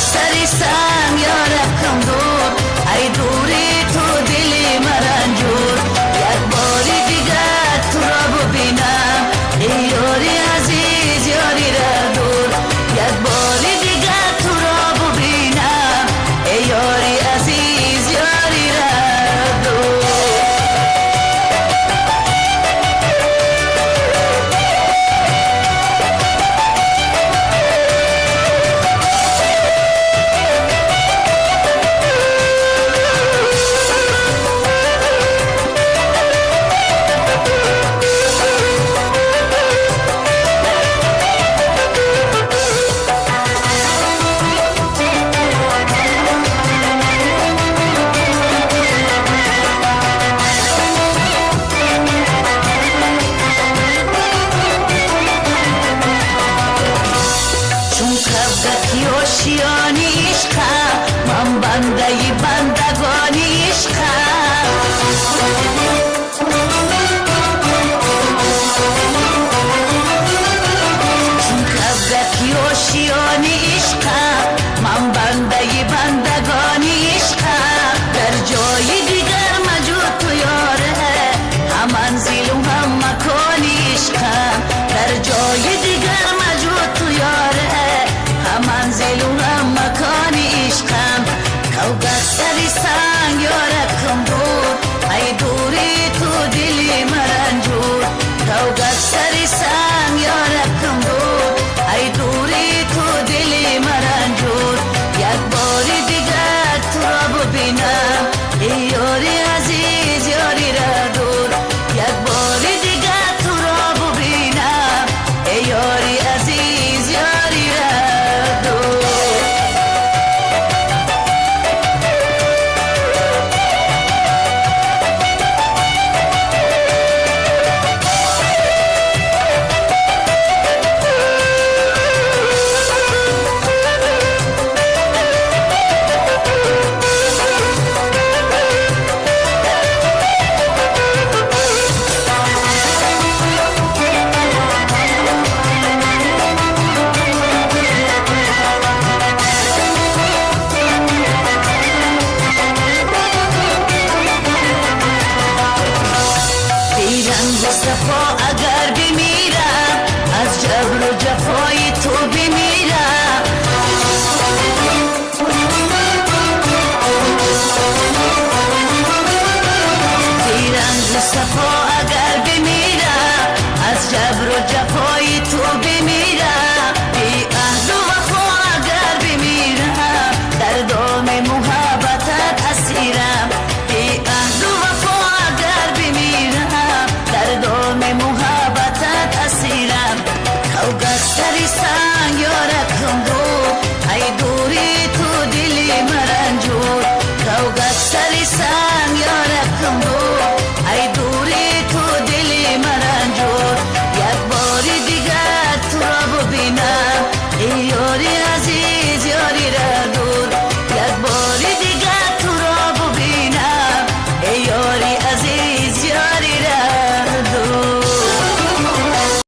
سری سنگ یارکم دور ای دوری تو دلی مرنجور یک باری دیگر تو را ببینم ای یاری عزیز یاری را دور یک باری دیگر تو را ببینم ای یاری عزیز یاری را دور آشیانی عشقم من بنده بندگانی عشقم چون کبکی آشیانی عشقم من بنده بندگانی عشقم در جای دیگر مجود تو یاره هم منزل و هم مکانی عشقم در جای دیگر مجود تو یاره منزل و هم مکان عشقم کوگه سری سنگ یارکم دور ای دوری تو دلی مرنجور کوگه سری سنگ یارکم دور ای دوری تو دلی مرنجور یک باری دیگر تو را ببینم ای یاری عزیز یاری را دور یک باری دیگر تو را ببینم ای یاری عزیز یاری را صفا اگر بمیرم از جبر و جفای تو بمیرم بیرنگ صفا اگر بمیرم از جبر و جفای تو بمیرم بی عهد و وفا اگر بمیرم در دام محبتت اسیرم بی عهد و وفا اگر بمیرم در دام محبتت اسیرم کوگه سری سنگ یارکم دور ای دوری تو دلی مرنجور کوگه سری سنگ یارکم دور ای دوری تو دلی مرنجور یک باری دیگر تو را ببینم ای